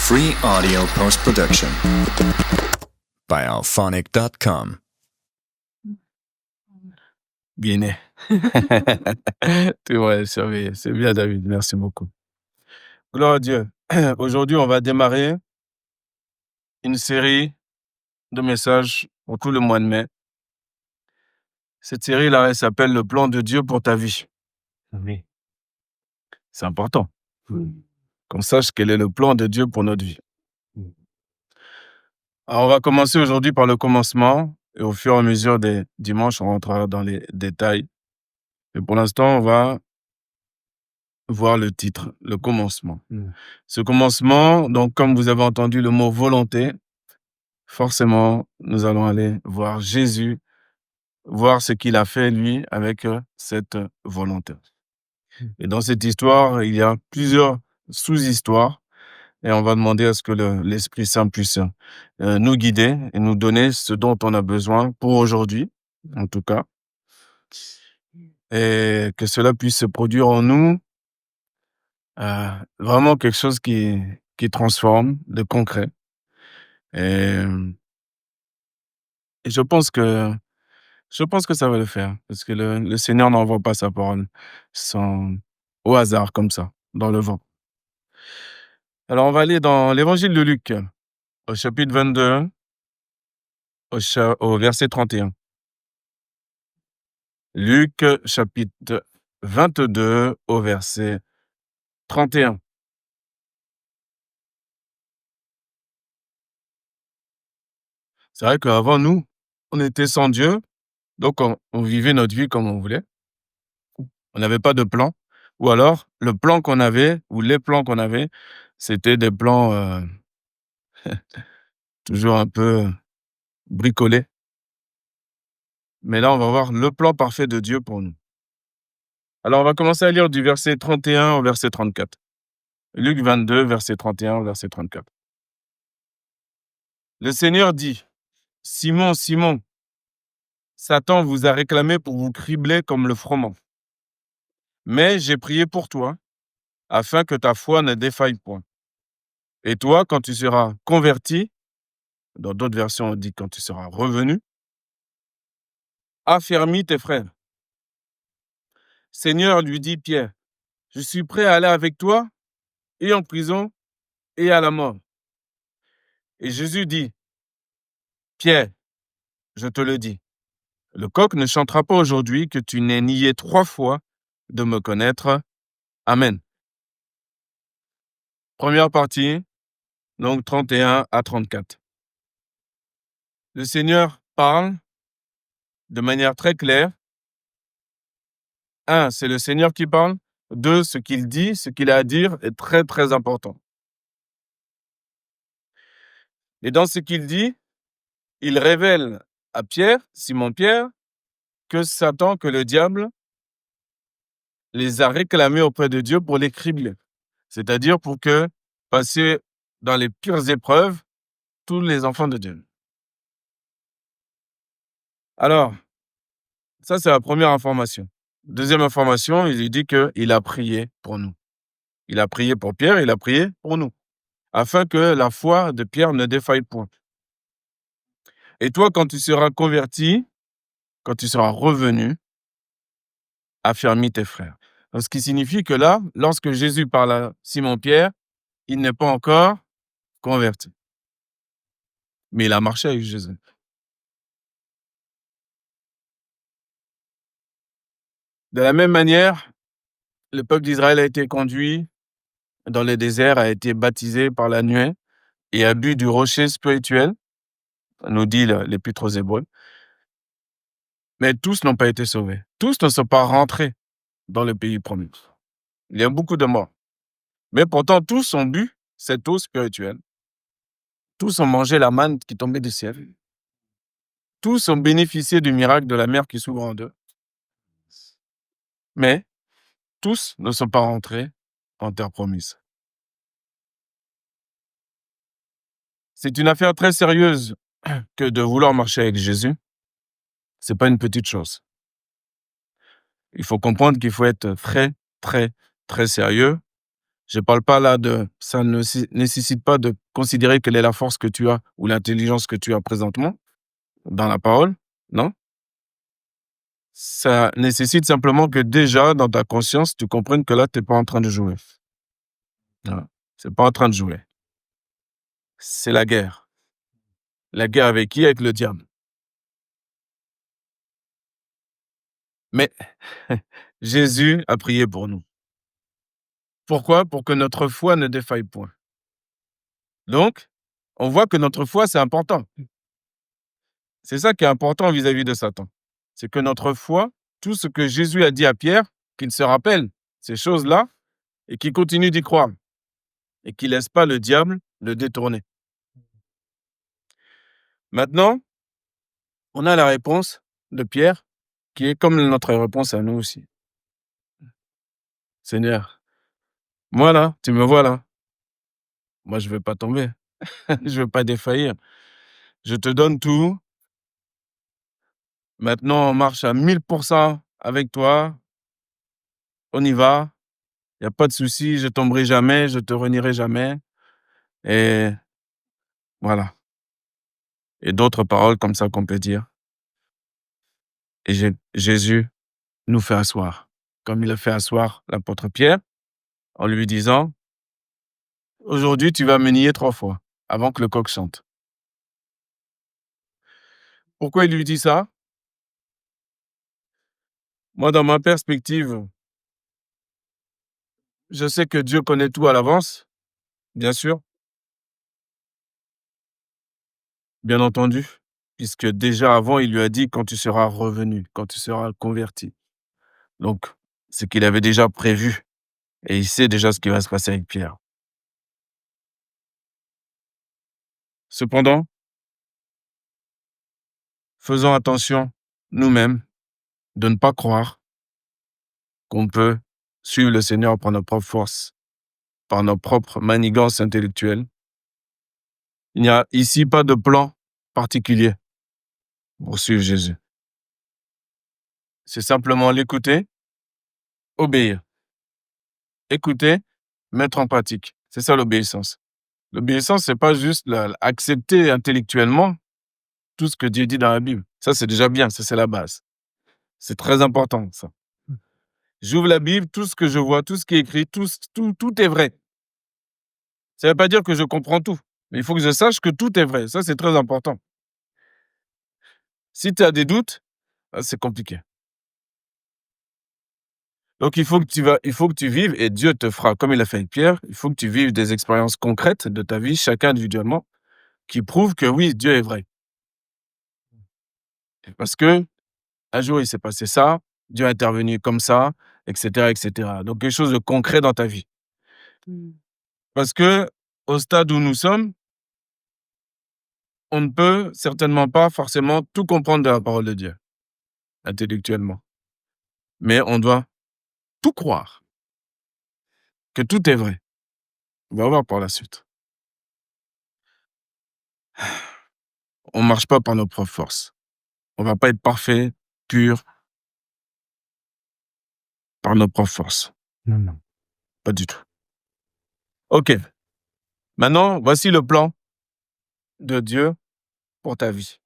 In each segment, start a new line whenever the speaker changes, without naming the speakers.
Free audio post-production by alphonic.com.
Guinée. Tu vois, surveiller. C'est bien, David. Merci beaucoup. Gloire à Dieu. Aujourd'hui, on va démarrer une série de messages pour tout le mois de mai. Cette série-là, elle s'appelle Le plan de Dieu pour ta vie.
Oui.
C'est important qu'on sache quel est le plan de Dieu pour notre vie. Alors, on va commencer aujourd'hui par le commencement et au fur et à mesure des dimanches, on rentrera dans les détails. Et pour l'instant, on va voir le titre, le commencement. Ce commencement, donc comme vous avez entendu le mot volonté, forcément, nous allons aller voir Jésus, voir ce qu'il a fait, lui, avec cette volonté. Et dans cette histoire, il y a plusieurs sous-histoires et on va demander à ce que l'Esprit Saint puisse nous guider et nous donner ce dont on a besoin pour aujourd'hui, en tout cas, et que cela puisse se produire en nous vraiment quelque chose qui transforme, de concret. Et je pense que ça va le faire, parce que le Seigneur n'envoie pas sa parole au hasard, comme ça, dans le vent. Alors, on va aller dans l'évangile de Luc, au chapitre 22, au verset 31. Luc, chapitre 22, au verset 31. C'est vrai qu'avant, nous, on était sans Dieu, donc on vivait notre vie comme on voulait. On n'avait pas de plan. Ou alors, le plan qu'on avait, ou les plans qu'on avait, c'était des plans toujours un peu bricolés. Mais là, on va voir le plan parfait de Dieu pour nous. Alors, on va commencer à lire du verset 31 au verset 34. Luc 22, verset 31 au verset 34. Le Seigneur dit, « Simon, Simon, Satan vous a réclamé pour vous cribler comme le froment. Mais j'ai prié pour toi, afin que ta foi ne défaille point. Et toi, quand tu seras converti, dans d'autres versions, on dit quand tu seras revenu, affermis tes frères. » Seigneur, lui dit Pierre, « Je suis prêt à aller avec toi, et en prison, et à la mort. » Et Jésus dit, « Pierre, je te le dis, le coq ne chantera pas aujourd'hui que tu n'aies nié 3 fois de me connaître. Amen. » Première partie, donc 31 à 34. Le Seigneur parle de manière très claire. 1, c'est le Seigneur qui parle. 2, ce qu'il dit, ce qu'il a à dire est très, très important. Et dans ce qu'il dit, il révèle à Pierre, Simon-Pierre, que Satan, que le diable, les a réclamés auprès de Dieu pour les cribler. C'est-à-dire pour que, passer dans les pires épreuves, tous les enfants de Dieu. Alors, ça c'est la première information. Deuxième information, il dit qu'il a prié pour nous. Il a prié pour Pierre, il a prié pour nous, afin que la foi de Pierre ne défaille point. Et toi, quand tu seras converti, quand tu seras revenu, affermis tes frères. Donc, ce qui signifie que là, lorsque Jésus parle à Simon-Pierre, il n'est pas encore converti. Mais il a marché avec Jésus. De la même manière, le peuple d'Israël a été conduit dans le désert, a été baptisé par la nuée et a bu du rocher spirituel, nous dit l'Épître aux Hébreux. Mais tous n'ont pas été sauvés. Tous ne sont pas rentrés dans le pays promis. Il y a beaucoup de morts. Mais pourtant, tous ont bu cette eau spirituelle. Tous ont mangé la manne qui tombait du ciel. Tous ont bénéficié du miracle de la mer qui s'ouvre en deux. Mais tous ne sont pas rentrés en terre promise. C'est une affaire très sérieuse que de vouloir marcher avec Jésus. C'est pas une petite chose. Il faut comprendre qu'il faut être très, très, très sérieux Je parle pas là ça ne nécessite pas de considérer quelle est la force que tu as ou l'intelligence que tu as présentement dans la parole, non. Ça nécessite simplement que déjà, dans ta conscience, tu comprennes que là, tu es pas en train de jouer. Voilà. C'est pas en train de jouer. C'est la guerre. La guerre avec qui? Avec le diable. Mais Jésus a prié pour nous. Pourquoi? Pour que notre foi ne défaille point. Donc, on voit que notre foi, c'est important. C'est ça qui est important vis-à-vis de Satan. C'est que notre foi, tout ce que Jésus a dit à Pierre, qu'il se rappelle ces choses-là et qu'il continue d'y croire et qu'il ne laisse pas le diable le détourner. Maintenant, on a la réponse de Pierre qui est comme notre réponse à nous aussi. Seigneur, moi là, tu me vois là. Moi, je ne veux pas tomber. Je ne veux pas défaillir. Je te donne tout. Maintenant, on marche à 1000% avec toi. On y va. Il n'y a pas de souci. Je tomberai jamais. Je te renierai jamais. Et voilà. Et d'autres paroles comme ça qu'on peut dire. Et Jésus nous fait asseoir. Comme il a fait asseoir l'apôtre Pierre en lui disant, aujourd'hui, tu vas me nier 3 fois avant que le coq chante. Pourquoi il lui dit ça? Moi, dans ma perspective, je sais que Dieu connaît tout à l'avance, bien sûr, bien entendu, puisque déjà avant, il lui a dit quand tu seras revenu, quand tu seras converti. Donc, c'est qu'il avait déjà prévu et il sait déjà ce qui va se passer avec Pierre. Cependant, faisons attention nous-mêmes de ne pas croire qu'on peut suivre le Seigneur par nos propres forces, par nos propres manigances intellectuelles. Il n'y a ici pas de plan particulier pour suivre Jésus. C'est simplement l'écouter, obéir. Écouter, mettre en pratique. C'est ça l'obéissance. L'obéissance, c'est pas juste accepter intellectuellement tout ce que Dieu dit dans la Bible. Ça, c'est déjà bien, ça, c'est la base. C'est très important, ça. J'ouvre la Bible, tout ce que je vois, tout ce qui est écrit, tout est vrai. Ça ne veut pas dire que je comprends tout, mais il faut que je sache que tout est vrai. Ça, c'est très important. Si tu as des doutes, c'est compliqué. Donc, il faut que tu vives, et Dieu te fera, comme il a fait avec Pierre, il faut que tu vives des expériences concrètes de ta vie, chacun individuellement, qui prouvent que oui, Dieu est vrai. Parce que un jour, il s'est passé ça, Dieu a intervenu comme ça, etc., etc. Donc, quelque chose de concret dans ta vie. Parce que, au stade où nous sommes, on ne peut certainement pas forcément tout comprendre de la parole de Dieu, intellectuellement. Mais on doit tout croire, que tout est vrai. On va voir par la suite. On ne marche pas par nos propres forces. On ne va pas être parfait, pur, par nos propres forces.
Non.
Pas du tout. Ok. Maintenant, voici le plan de Dieu pour ta vie.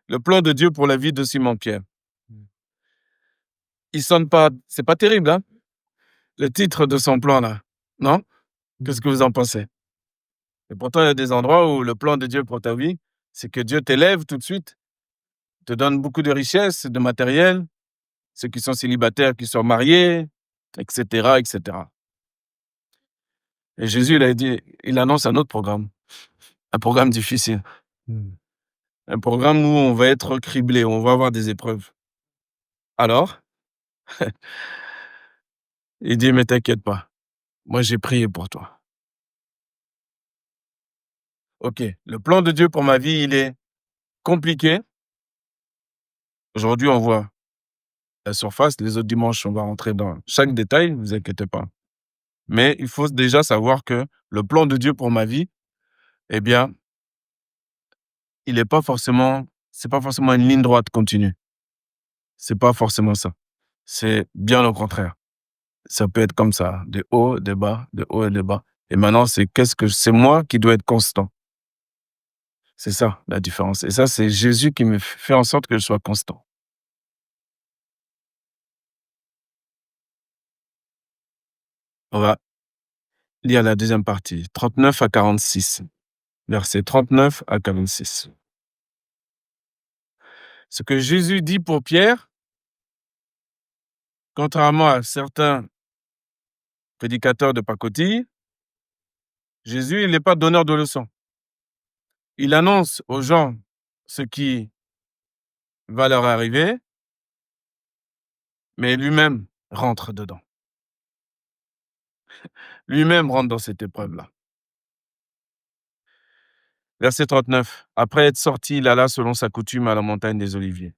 Le plan de Dieu pour la vie de Simon-Pierre. Il sonne pas, c'est pas terrible, hein? Le titre de son plan, là. Non? Qu'est-ce que vous en pensez? Et pourtant, il y a des endroits où le plan de Dieu pour ta vie, c'est que Dieu t'élève tout de suite, te donne beaucoup de richesses, de matériel, ceux qui sont célibataires, qui sont mariés, etc., etc. Et Jésus, il annonce un autre programme. Un programme difficile. Un programme où on va être criblé, où on va avoir des épreuves. Alors, il dit, mais t'inquiète pas, moi j'ai prié pour toi. Ok, le plan de Dieu pour ma vie, il est compliqué. Aujourd'hui, on voit la surface. Les autres dimanches, on va rentrer dans chaque détail, ne vous inquiétez pas. Mais il faut déjà savoir que le plan de Dieu pour ma vie, eh bien, c'est pas forcément une ligne droite continue. C'est pas forcément ça. C'est bien au contraire. Ça peut être comme ça, de haut, de bas, de haut et de bas. Et maintenant, c'est c'est moi qui dois être constant. C'est ça la différence. Et ça, c'est Jésus qui me fait en sorte que je sois constant. On va lire la deuxième partie, 39 à 46. Versets 39 à 46. Ce que Jésus dit pour Pierre, contrairement à certains prédicateurs de pacotille, Jésus, il n'est pas donneur de leçons. Il annonce aux gens ce qui va leur arriver, mais lui-même rentre dedans. Lui-même rentre dans cette épreuve-là. Verset 39. Après être sorti, il alla selon sa coutume à la montagne des Oliviers.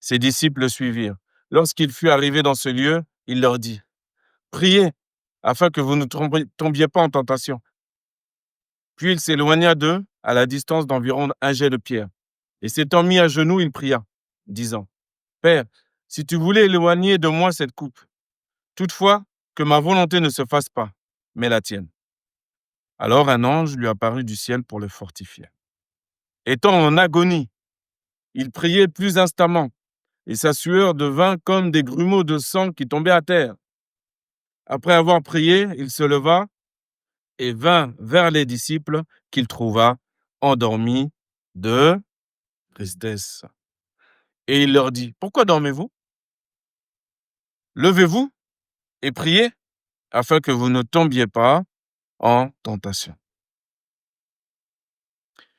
Ses disciples le suivirent. Lorsqu'il fut arrivé dans ce lieu, il leur dit : « Priez, afin que vous ne tombiez pas en tentation. » Puis il s'éloigna d'eux à la distance d'environ un jet de pierre. Et s'étant mis à genoux, il pria, disant : « Père, si tu voulais éloigner de moi cette coupe, toutefois que ma volonté ne se fasse pas, mais la tienne. » Alors un ange lui apparut du ciel pour le fortifier. Étant en agonie, il priait plus instamment, et sa sueur devint comme des grumeaux de sang qui tombaient à terre. Après avoir prié, il se leva et vint vers les disciples qu'il trouva endormis de tristesse. Et il leur dit : « Pourquoi dormez-vous ? Levez-vous et priez, afin que vous ne tombiez pas en tentation. »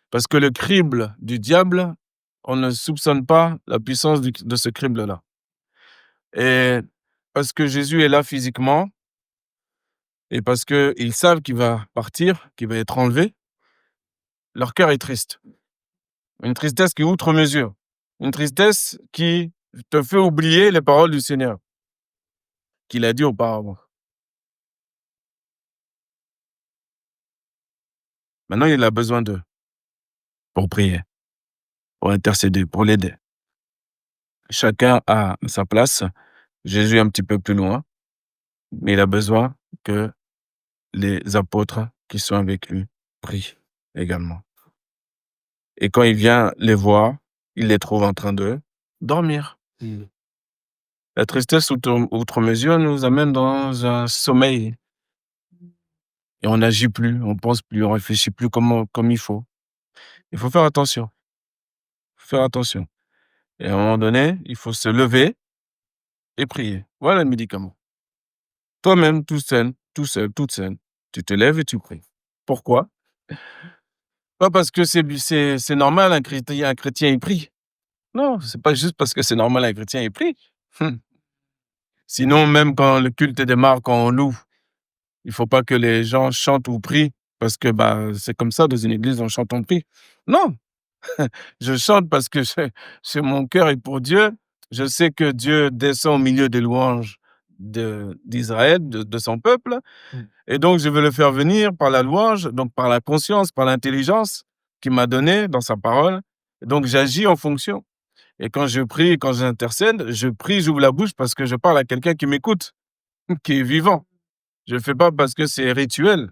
Parce que le crible du diable, on ne soupçonne pas la puissance de ce crible-là. Et parce que Jésus est là physiquement, et parce qu'ils savent qu'il va partir, qu'il va être enlevé, leur cœur est triste. Une tristesse qui est outre mesure. Une tristesse qui te fait oublier les paroles du Seigneur, qu'il a dit auparavant. Maintenant, il a besoin d'eux pour prier, pour intercéder, pour l'aider. Chacun a sa place. Jésus est un petit peu plus loin, mais il a besoin que les apôtres qui sont avec lui prient également. Et quand il vient les voir, il les trouve en train de dormir. La tristesse outre mesure nous amène dans un sommeil. Et on n'agit plus, on pense plus, on réfléchit plus comme il faut. Il faut faire attention. Faire attention. Et à un moment donné, il faut se lever et prier. Voilà le médicament. Toi-même, tout seul, toute seule, tu te lèves et tu pries. Pourquoi ? Pas parce que c'est normal, un chrétien il prie. Non, c'est pas juste parce que c'est normal, un chrétien il prie. Sinon, même quand le culte démarre, quand on loue, il faut pas que les gens chantent ou prient parce que c'est comme ça dans une église, on chante, on prie. Non, je chante parce que mon cœur est pour Dieu. Je sais que Dieu descend au milieu des louanges d'Israël, de son peuple. Et donc, je veux le faire venir par la louange, donc par la conscience, par l'intelligence qu'il m'a donnée dans sa parole. Et donc, j'agis en fonction. Et quand je prie, quand j'intercède, je prie, j'ouvre la bouche parce que je parle à quelqu'un qui m'écoute, qui est vivant. Je ne fais pas parce que c'est rituel.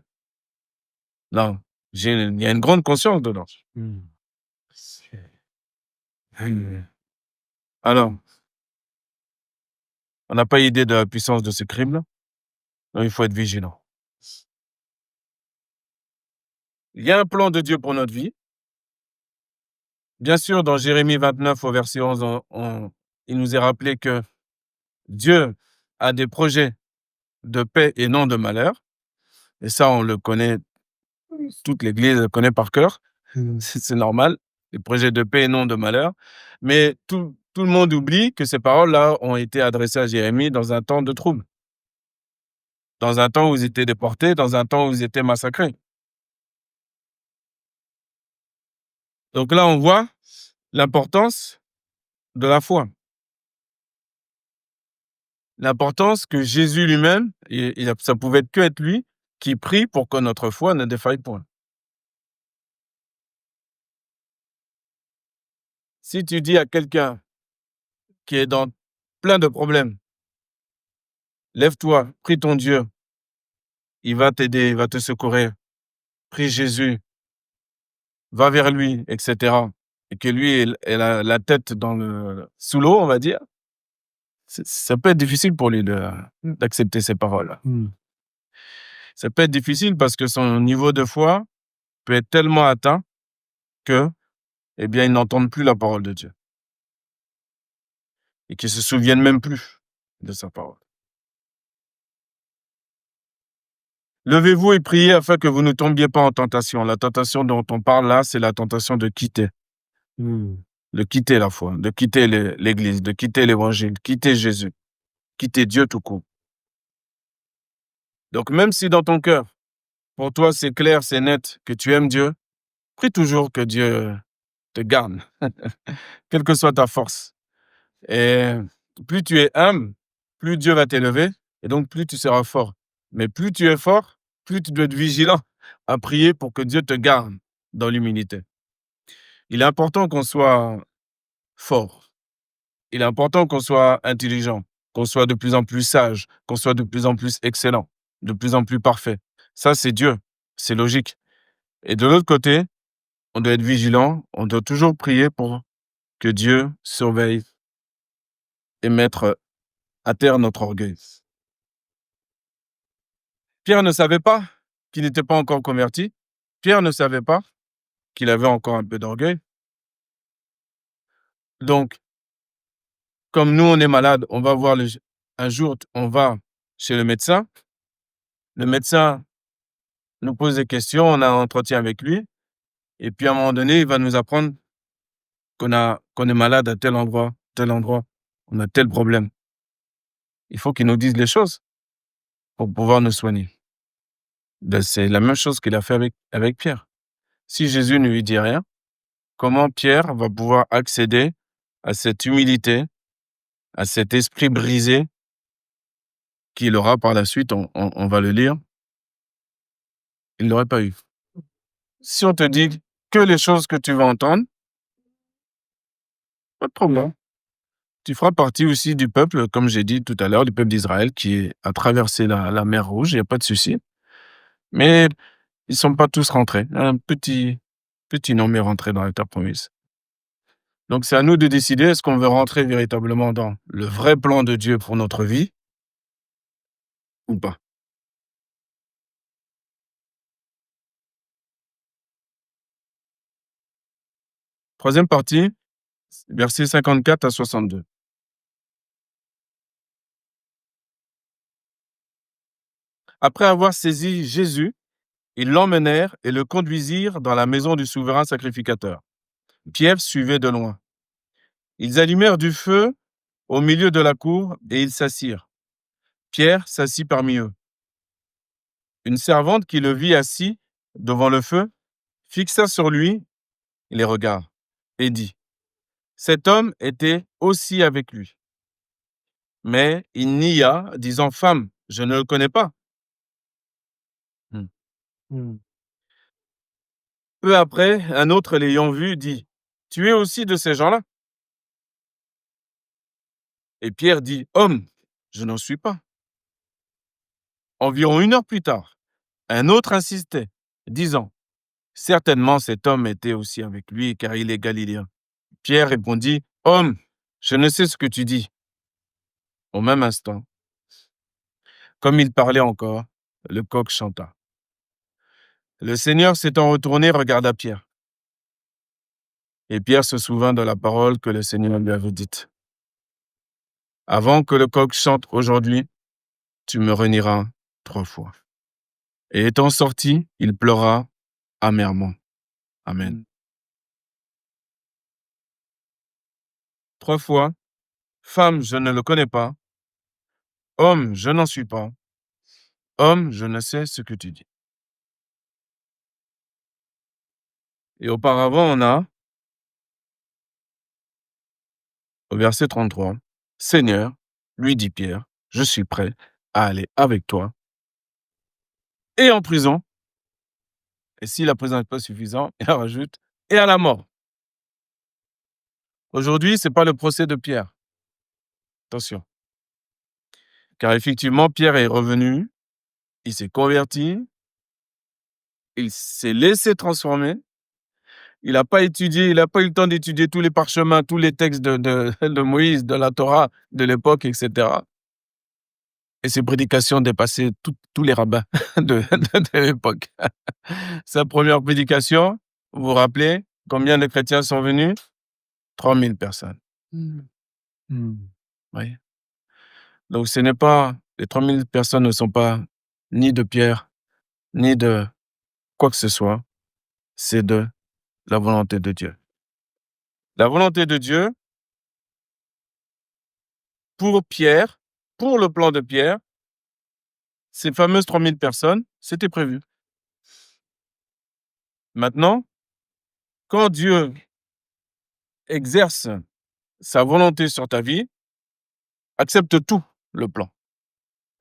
Non, il y a une grande conscience dedans. Alors, on n'a pas idée de la puissance de ce crible, donc il faut être vigilant. Il y a un plan de Dieu pour notre vie. Bien sûr, dans Jérémie 29 au verset 11, il nous est rappelé que Dieu a des projets de paix et non de malheur. Et ça, on le connaît, toute l'Église le connaît par cœur. C'est normal, des projets de paix et non de malheur. Mais tout le monde oublie que ces paroles-là ont été adressées à Jérémie dans un temps de trouble. Dans un temps où ils étaient déportés, dans un temps où ils étaient massacrés. Donc là, on voit l'importance de la foi. L'importance que Jésus lui-même, ça pouvait que être lui, qui prie pour que notre foi ne défaille point. Si tu dis à quelqu'un qui est dans plein de problèmes, Lève-toi, prie ton Dieu. Il va t'aider, il va te secourir. Prie Jésus, va vers lui, etc. Et que lui ait la tête sous l'eau, on va dire. Ça peut être difficile pour lui d'accepter ces paroles. Ça peut être difficile parce que son niveau de foi peut être tellement atteint que, eh bien, il n'entende plus la parole de Dieu. Et qu'il se souvienne même plus de sa parole. Levez-vous et priez afin que vous ne tombiez pas en tentation. La tentation dont on parle là, c'est la tentation de quitter. De quitter la foi, de quitter l'Église, de quitter l'Évangile, quitter Jésus, quitter Dieu tout court. Donc même si dans ton cœur, pour toi c'est clair, c'est net, que tu aimes Dieu, prie toujours que Dieu te garde, quelle que soit ta force. Et plus tu es humble, plus Dieu va t'élever, et donc plus tu seras fort. Mais plus tu es fort, plus tu dois être vigilant à prier pour que Dieu te garde dans l'humilité. Il est important qu'on soit fort. Il est important qu'on soit intelligent, qu'on soit de plus en plus sage, qu'on soit de plus en plus excellent, de plus en plus parfait. Ça, c'est Dieu. C'est logique. Et de l'autre côté, on doit être vigilant. On doit toujours prier pour que Dieu surveille et mettre à terre notre orgueil. Pierre ne savait pas qu'il n'était pas encore converti. Pierre ne savait pas qu'il avait encore un peu d'orgueil. Donc, comme nous, on est malade, on va voir un jour, on va chez le médecin. Le médecin nous pose des questions, on a un entretien avec lui. Et puis, à un moment donné, il va nous apprendre qu'on est malade à tel endroit, on a tel problème. Il faut qu'il nous dise les choses pour pouvoir nous soigner. Ben, c'est la même chose qu'il a fait avec Pierre. Si Jésus ne lui dit rien, comment Pierre va pouvoir accéder à cette humilité, à cet esprit brisé qu'il aura par la suite, on va le lire, il ne l'aurait pas eu. Si on te dit que les choses que tu vas entendre, pas de problème. Tu feras partie aussi du peuple, comme j'ai dit tout à l'heure, du peuple d'Israël qui a traversé la mer Rouge, il n'y a pas de souci. Mais ils ne sont pas tous rentrés. Un petit nombre est rentré dans la terre promise. Donc c'est à nous de décider, est-ce qu'on veut rentrer véritablement dans le vrai plan de Dieu pour notre vie ou pas. Troisième partie, versets 54 à 62. Après avoir saisi Jésus, ils l'emmenèrent et le conduisirent dans la maison du souverain sacrificateur. Pierre suivait de loin. Ils allumèrent du feu au milieu de la cour et ils s'assirent. Pierre s'assit parmi eux. Une servante qui le vit assis devant le feu fixa sur lui les regards et dit : « Cet homme était aussi avec lui. » Mais il nia, disant : « Femme, je ne le connais pas. » Peu après, un autre l'ayant vu dit : « Tu es aussi de ces gens-là ? » Et Pierre dit : « Homme, je n'en suis pas. » Environ 1 heure plus tard, un autre insistait, disant : « Certainement cet homme était aussi avec lui, car il est galiléen. » Pierre répondit : « Homme, je ne sais ce que tu dis. » Au même instant, comme il parlait encore, le coq chanta. Le Seigneur s'étant retourné regarda Pierre. Et Pierre se souvint de la parole que le Seigneur lui avait dite. « Avant que le coq chante aujourd'hui, tu me renieras 3 fois. » Et étant sorti, il pleura amèrement. Amen. 3 fois, femme, je ne le connais pas. Homme, je n'en suis pas. Homme, je ne sais ce que tu dis. Et auparavant, on a, au verset 33, Seigneur, lui dit Pierre, je suis prêt à aller avec toi. Et en prison. Et si la prison n'est pas suffisante, il rajoute, et à la mort. Aujourd'hui, ce n'est pas le procès de Pierre. Attention. Car effectivement, Pierre est revenu, il s'est converti, il s'est laissé transformer. Il n'a pas eu le temps d'étudier tous les parchemins, tous les textes de Moïse, de la Torah de l'époque, etc. Et ses prédications dépassaient tous les rabbins de l'époque. Sa première prédication, vous vous rappelez combien de chrétiens sont venus? 3000 personnes. Oui. Donc les 3000 personnes ne sont pas ni de Pierre, ni de quoi que ce soit, c'est de la volonté de Dieu. La volonté de Dieu, pour Pierre, pour le plan de Pierre, ces fameuses 3000 personnes, c'était prévu. Maintenant, quand Dieu exerce sa volonté sur ta vie, accepte tout le plan.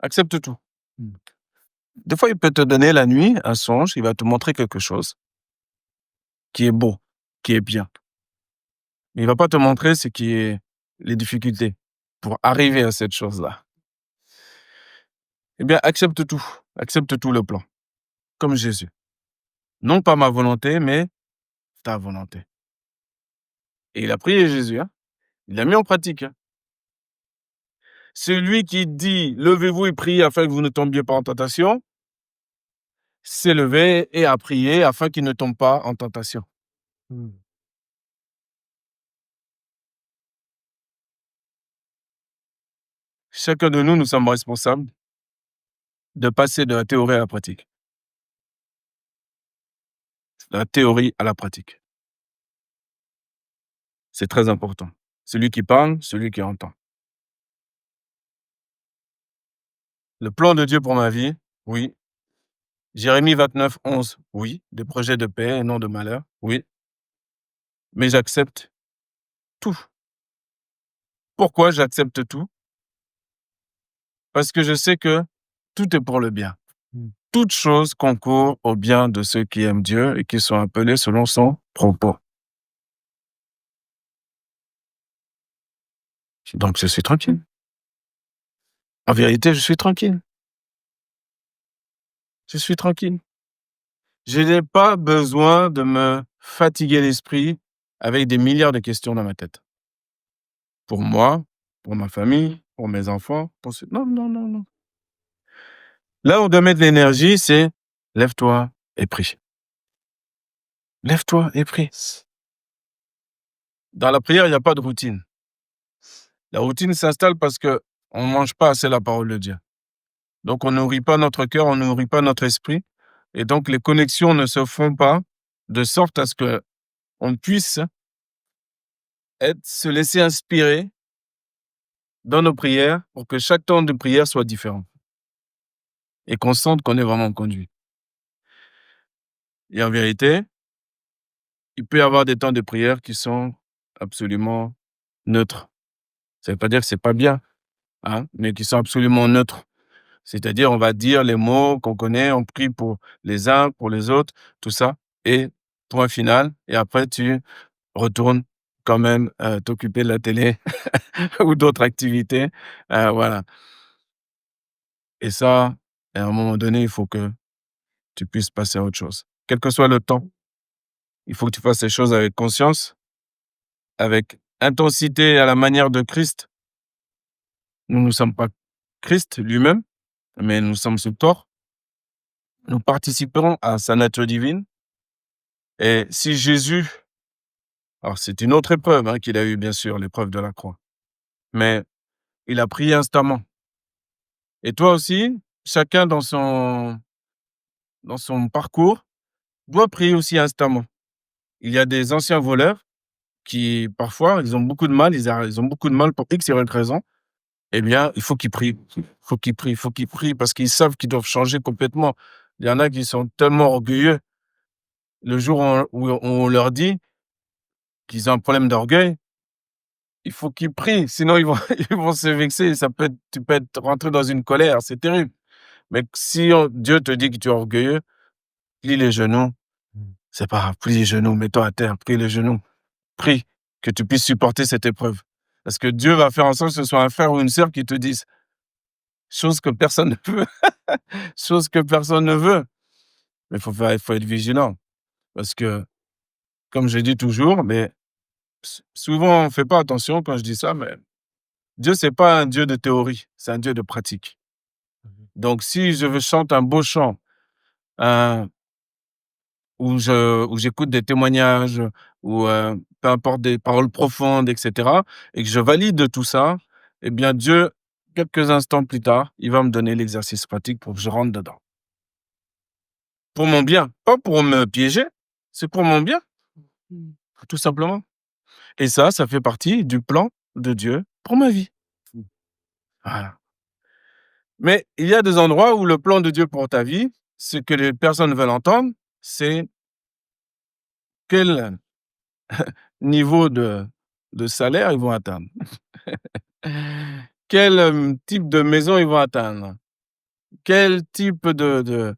Accepte tout. Des fois, il peut te donner la nuit un songe, il va te montrer quelque chose qui est beau, qui est bien. Mais il ne va pas te montrer ce qui est les difficultés pour arriver à cette chose-là. Eh bien, accepte tout le plan, comme Jésus. Non pas ma volonté, mais ta volonté. Et il a prié Jésus, hein. Il l'a mis en pratique. Hein. Celui qui dit « Levez-vous et priez afin que vous ne tombiez pas en tentation », s'est levé et a prié afin qu'il ne tombe pas en tentation. Chacun de nous sommes responsables de passer de la théorie à la pratique. De la théorie à la pratique. C'est très important. Celui qui parle, celui qui entend. Le plan de Dieu pour ma vie, oui. Jérémie 29, 11, oui. Des projets de paix et non de malheur, oui. Mais j'accepte tout. Pourquoi j'accepte tout? Parce que je sais que tout est pour le bien. Toute chose concourt au bien de ceux qui aiment Dieu et qui sont appelés selon son propos. Donc je suis tranquille. En vérité, je suis tranquille. Je suis tranquille. Je n'ai pas besoin de me fatiguer l'esprit avec des milliards de questions dans ma tête. Pour moi, pour ma famille, pour mes enfants, Non. Là où on doit mettre l'énergie, c'est lève-toi et prie. Lève-toi et prie. Dans la prière, il n'y a pas de routine. La routine s'installe parce qu'on ne mange pas assez la parole de Dieu. Donc, on ne nourrit pas notre cœur, on ne nourrit pas notre esprit. Et donc, les connexions ne se font pas de sorte à ce qu'on puisse se laisser inspirer dans nos prières pour que chaque temps de prière soit différent. Et qu'on sente qu'on est vraiment conduit. Et en vérité, il peut y avoir des temps de prière qui sont absolument neutres. Ça ne veut pas dire que c'est pas bien, hein, mais qui sont absolument neutres. C'est-à-dire, on va dire les mots qu'on connaît, on prie pour les uns, pour les autres, tout ça, et point final. Et après, tu retournes quand même t'occuper de la télé ou d'autres activités. Voilà. Et ça, à un moment donné, il faut que tu puisses passer à autre chose. Quel que soit le temps, il faut que tu fasses ces choses avec conscience, avec intensité à la manière de Christ. Nous ne sommes pas Christ lui-même, mais nous sommes sous tort. Nous participerons à sa nature divine. Et si Jésus, alors c'est une autre épreuve qu'il a eue, bien sûr, l'épreuve de la croix, mais il a prié instamment. Et toi aussi, chacun dans son parcours, doit prier aussi instamment. Il y a des anciens voleurs qui, parfois, ils ont beaucoup de mal, ils ont beaucoup de mal pour X et Y raison. Eh bien, il faut qu'ils prient. Il faut qu'ils prient parce qu'ils savent qu'ils doivent changer complètement. Il y en a qui sont tellement orgueilleux. Le jour où on leur dit qu'ils ont un problème d'orgueil, il faut qu'ils prient, sinon ils vont, ils vont se vexer. Tu peux être rentré dans une colère, c'est terrible. Mais si Dieu te dit que tu es orgueilleux, plie les genoux. C'est pas grave, plie les genoux, mets-toi à terre, plie les genoux. Prie que tu puisses supporter cette épreuve. Parce que Dieu va faire en sorte que ce soit un frère ou une sœur qui te dise chose que personne ne veut. Chose que personne ne veut. Mais il faut être vigilant. Parce que, comme je dis toujours, mais souvent on ne fait pas attention quand je dis ça, mais Dieu, c'est pas un Dieu de théorie, c'est un Dieu de pratique. Donc, si je veux chanter un beau chant, un où j'écoute des témoignages, ou peu importe, des paroles profondes, et cetera, et que je valide tout ça, eh bien Dieu, quelques instants plus tard, il va me donner l'exercice pratique pour que je rentre dedans. Pour mon bien, pas pour me piéger, c'est pour mon bien, tout simplement. Et ça fait partie du plan de Dieu pour ma vie. Voilà. Mais il y a des endroits où le plan de Dieu pour ta vie, ce que les personnes veulent entendre, c'est quel niveau de salaire ils vont atteindre. Quel, type de maison ils vont atteindre? Quel type de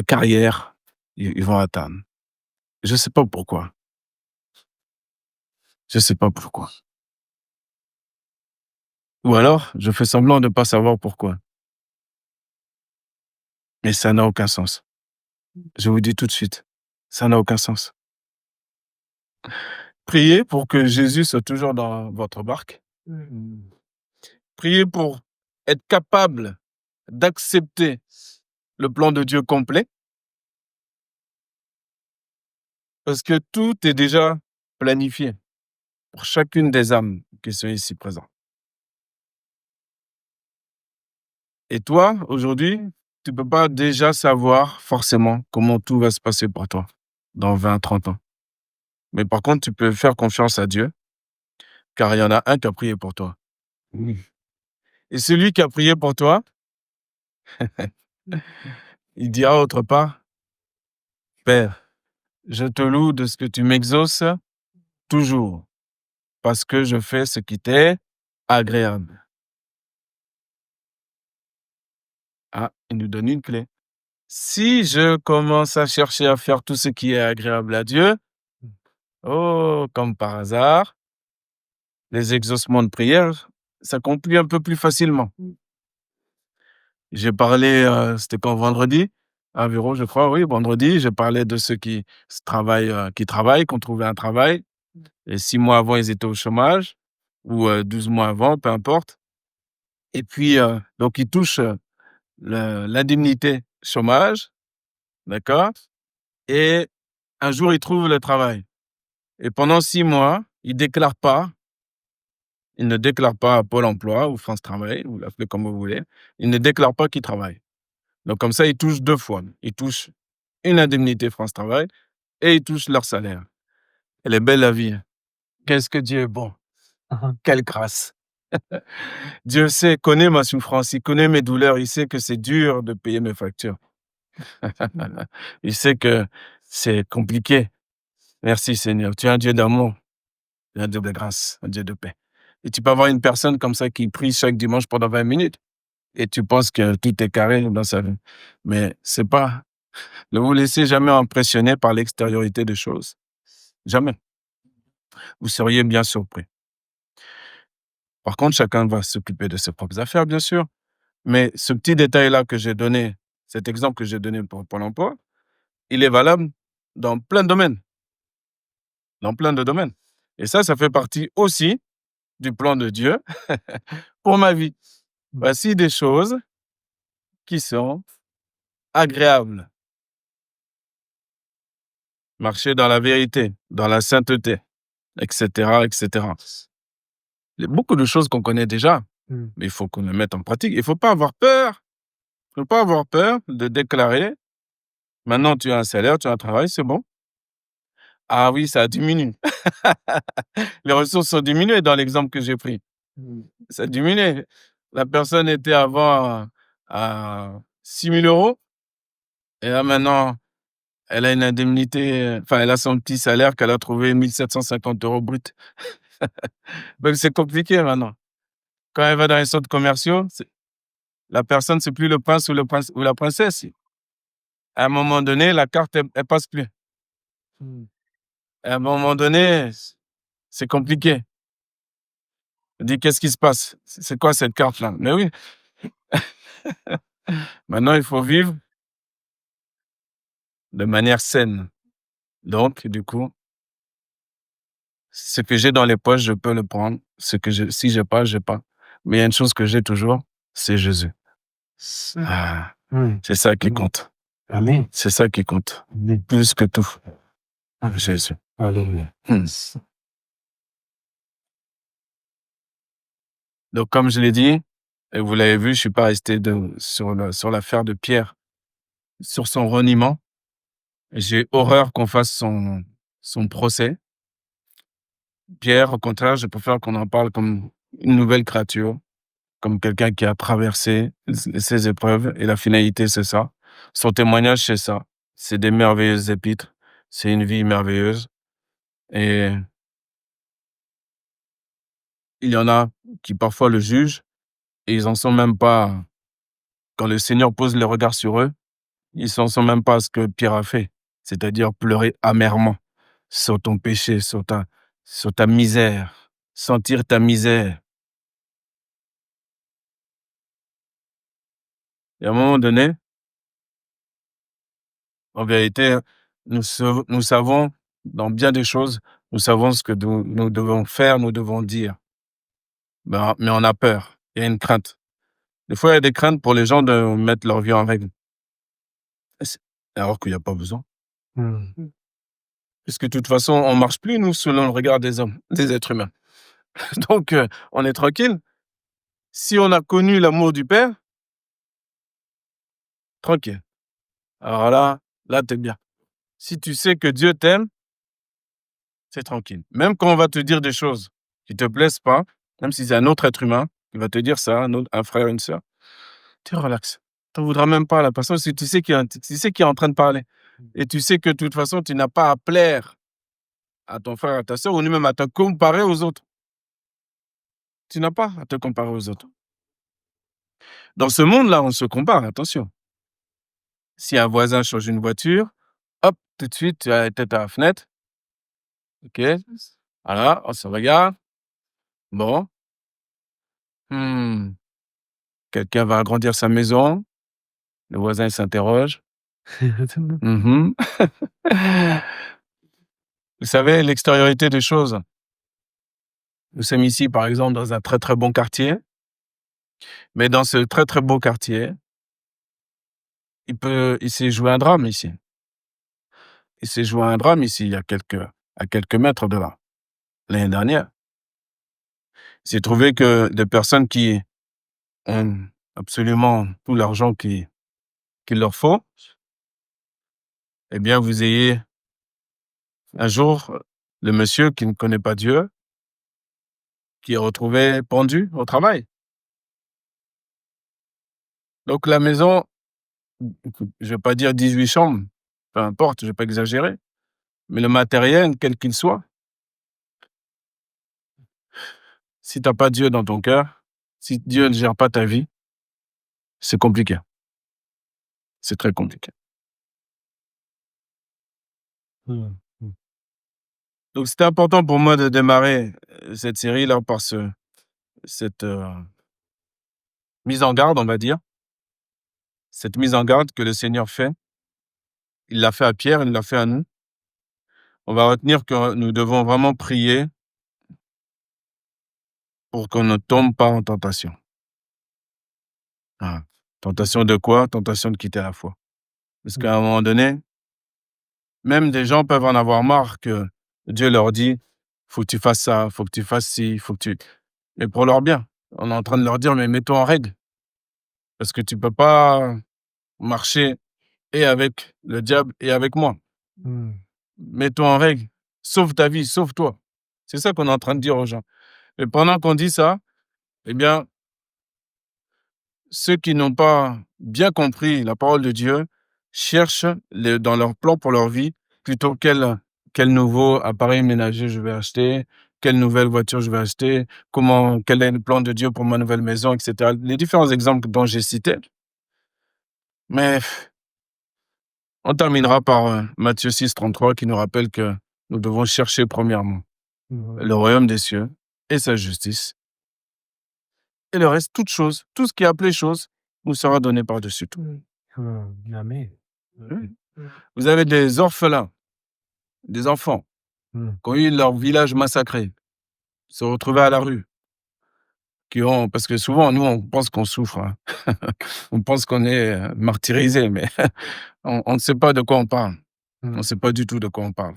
carrière ils vont atteindre? Je sais pas pourquoi. Je sais pas pourquoi. Ou alors, je fais semblant de ne pas savoir pourquoi. Mais ça n'a aucun sens. Je vous dis tout de suite, ça n'a aucun sens. Priez pour que Jésus soit toujours dans votre barque. Priez pour être capable d'accepter le plan de Dieu complet, parce que tout est déjà planifié pour chacune des âmes qui sont ici présentes. Et toi, aujourd'hui, tu peux pas déjà savoir forcément comment tout va se passer pour toi dans 20, 30 ans. Mais par contre, tu peux faire confiance à Dieu, car il y en a un qui a prié pour toi. Et celui qui a prié pour toi, il dira autre part: Père, je te loue de ce que tu m'exauces toujours, parce que je fais ce qui t'est agréable. Ah, il nous donne une clé. Si je commence à chercher à faire tout ce qui est agréable à Dieu, oh, comme par hasard, les exaucements de prière s'accomplissent un peu plus facilement. J'ai parlé, c'était quand, vendredi? Environ, je crois, oui, vendredi, j'ai parlé de ceux qui travaillent, qui ont trouvé un travail, et 6 mois avant, ils étaient au chômage, ou 12 mois avant, peu importe. Et puis, donc ils touchent, l'indemnité chômage, d'accord? Et un jour, ils trouvent le travail. Et pendant 6 mois, ils ne déclarent pas à Pôle emploi ou France Travail, vous l'appelez comme vous voulez, ils ne déclarent pas qu'ils travaillent. Donc comme ça, ils touchent 2 fois. Ils touchent une indemnité France Travail et ils touchent leur salaire. Elle est belle la vie. Qu'est-ce que Dieu est bon. Quelle grâce. Dieu connaît ma souffrance, il connaît mes douleurs, il sait que c'est dur de payer mes factures. Il sait que c'est compliqué. Merci Seigneur, tu es un Dieu d'amour, tu es un Dieu de grâce, un Dieu de paix. Et tu peux avoir une personne comme ça qui prie chaque dimanche pendant 20 minutes et tu penses que tout est carré dans sa vie. Mais c'est pas. Ne vous laissez jamais impressionner par l'extériorité des choses. Jamais. Vous seriez bien surpris. Par contre, chacun va s'occuper de ses propres affaires, bien sûr. Mais ce petit détail-là que j'ai donné, cet exemple que j'ai donné pour Pôle emploi, il est valable dans plein de domaines. Dans plein de domaines. Et ça fait partie aussi du plan de Dieu pour ma vie. Voici des choses qui sont agréables. Marcher dans la vérité, dans la sainteté, etc., etc. Il y a beaucoup de choses qu'on connaît déjà, mais il faut qu'on les mette en pratique. Il ne faut pas avoir peur. Il ne faut pas avoir peur de déclarer: maintenant tu as un salaire, tu as un travail, c'est bon. Ah oui, ça diminue. Les ressources sont diminuées dans l'exemple que j'ai pris. Ça a diminué. La personne était avant à 6 000 € et là maintenant, elle a une indemnité, enfin elle a son petit salaire qu'elle a trouvé 1 750 € brut. Donc c'est compliqué maintenant. Quand elle va dans les centres commerciaux, la personne, c'est plus le prince ou la princesse. À un moment donné, la carte, elle passe plus. À un moment donné, c'est compliqué. Je dis, qu'est-ce qui se passe? C'est quoi cette carte-là? Mais oui. Maintenant, il faut vivre de manière saine. Donc, du coup, ce que j'ai dans les poches, je peux le prendre. Si j'ai pas, j'ai pas. Mais il y a une chose que j'ai toujours, c'est Jésus. Ah, c'est ça qui compte.
Amen.
C'est ça qui compte.
Amen.
Plus que tout. Jésus.
Alléluia.
Donc, comme je l'ai dit, et vous l'avez vu, je suis pas resté sur l'affaire de Pierre, sur son reniement. J'ai horreur qu'on fasse son procès. Pierre, au contraire, je préfère qu'on en parle comme une nouvelle créature, comme quelqu'un qui a traversé ces épreuves. Et la finalité, c'est ça. Son témoignage, c'est ça. C'est des merveilleuses épîtres. C'est une vie merveilleuse. Et il y en a qui parfois le jugent et ils en sont même pas, quand le Seigneur pose le regard sur eux, ils s'en sont même pas à ce que Pierre a fait. C'est-à-dire pleurer amèrement sur ton péché, sur ta misère, sentir ta misère. Et à un moment donné, en vérité, nous savons dans bien des choses, nous savons ce que nous devons faire, nous devons dire. Mais on a peur, il y a une crainte. Des fois, il y a des craintes pour les gens de mettre leur vie en règle. Alors qu'il n'y a pas besoin. Puisque de toute façon, on ne marche plus, nous, selon le regard des hommes, des êtres humains. Donc, on est tranquille. Si on a connu l'amour du Père, tranquille. Alors là, t'es bien. Si tu sais que Dieu t'aime, c'est tranquille. Même quand on va te dire des choses qui te plaisent pas, même si c'est un autre être humain qui va te dire ça, un frère, une sœur, tu relaxes. T'en voudras même pas à la personne si tu sais qu'il est en train de parler. Et tu sais que de toute façon, tu n'as pas à plaire à ton frère, à ta sœur, ou même à te comparer aux autres. Tu n'as pas à te comparer aux autres. Dans ce monde-là, on se compare, attention. Si un voisin change une voiture, hop, tout de suite, tu as la tête à la fenêtre. OK. Voilà, on se regarde. Bon. Quelqu'un va agrandir sa maison. Le voisin s'interroge. Mhm. Vous savez, l'extériorité des choses. Nous sommes ici, par exemple, dans un très, très bon quartier. Mais dans ce très, très beau quartier, il s'est joué un drame ici. Il s'est joué un drame ici, à quelques mètres de là, l'année dernière. Il s'est trouvé que des personnes qui ont absolument tout l'argent qu'il leur faut, eh bien, vous ayez un jour le monsieur qui ne connaît pas Dieu, qui est retrouvé pendu au travail. Donc la maison, je vais pas dire 18 chambres, peu importe, je vais pas exagérer, mais le matériel, quel qu'il soit, si t'as pas Dieu dans ton cœur, si Dieu ne gère pas ta vie, c'est compliqué. C'est très compliqué. Donc c'était important pour moi de démarrer cette série-là par cette mise en garde, on va dire. Cette mise en garde que le Seigneur fait. Il l'a fait à Pierre, il l'a fait à nous. On va retenir que nous devons vraiment prier pour qu'on ne tombe pas en tentation. Ah. Tentation de quoi? Tentation de quitter la foi. Parce qu'à un moment donné, même des gens peuvent en avoir marre que Dieu leur dit, faut que tu fasses ça, faut que tu fasses ci, faut que tu... Mais pour leur bien. On est en train de leur dire, mais mets-toi en règle. Parce que tu peux pas marcher et avec le diable et avec moi. Mets-toi en règle. Sauve ta vie, sauve-toi. C'est ça qu'on est en train de dire aux gens. Et pendant qu'on dit ça, eh bien, ceux qui n'ont pas bien compris la parole de Dieu cherchent dans leur plan pour leur vie plutôt quel nouveau appareil ménager je vais acheter, quelle nouvelle voiture je vais acheter, quel est le plan de Dieu pour ma nouvelle maison, etc. Les différents exemples dont j'ai cités. Mais on terminera par Matthieu 6, 33 qui nous rappelle que nous devons chercher premièrement le royaume des cieux et sa justice. et le reste, toute chose, tout ce qui est appelé chose, vous sera donné par-dessus tout.
Amen.
Vous avez des orphelins, des enfants qui ont eu leur village massacré, se retrouver à la rue, parce que souvent, nous, on pense qu'on souffre. Hein. On pense qu'on est martyrisé, mais on ne sait pas de quoi on parle. On ne sait pas du tout de quoi on parle.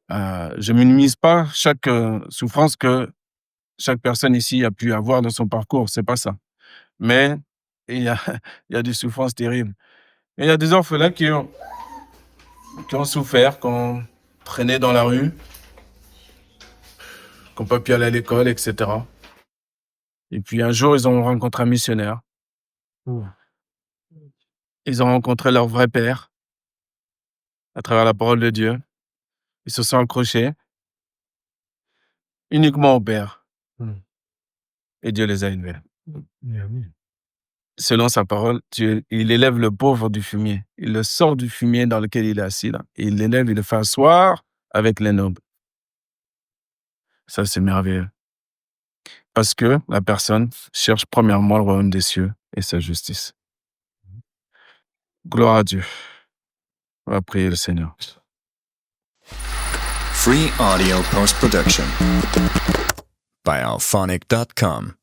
Je ne minimise pas chaque souffrance que chaque personne ici a pu avoir dans son parcours, c'est pas ça. Mais il y a des souffrances terribles. Et il y a des orphelins qui ont souffert, qui ont traîné dans la rue, qui n'ont pas pu aller à l'école, etc. Et puis un jour, ils ont rencontré un missionnaire. Ils ont rencontré leur vrai père à travers la parole de Dieu. Ils se sont accrochés uniquement au Père. Et Dieu les a élevés. Selon sa parole, il élève le pauvre du fumier. Il le sort du fumier dans lequel il est assis là. Et il l'élève, il le fait asseoir avec les nobles. Ça, c'est merveilleux. Parce que la personne cherche premièrement le royaume des cieux et sa justice. Gloire à Dieu. On va prier le Seigneur.
Free audio post-production by alphonic.com.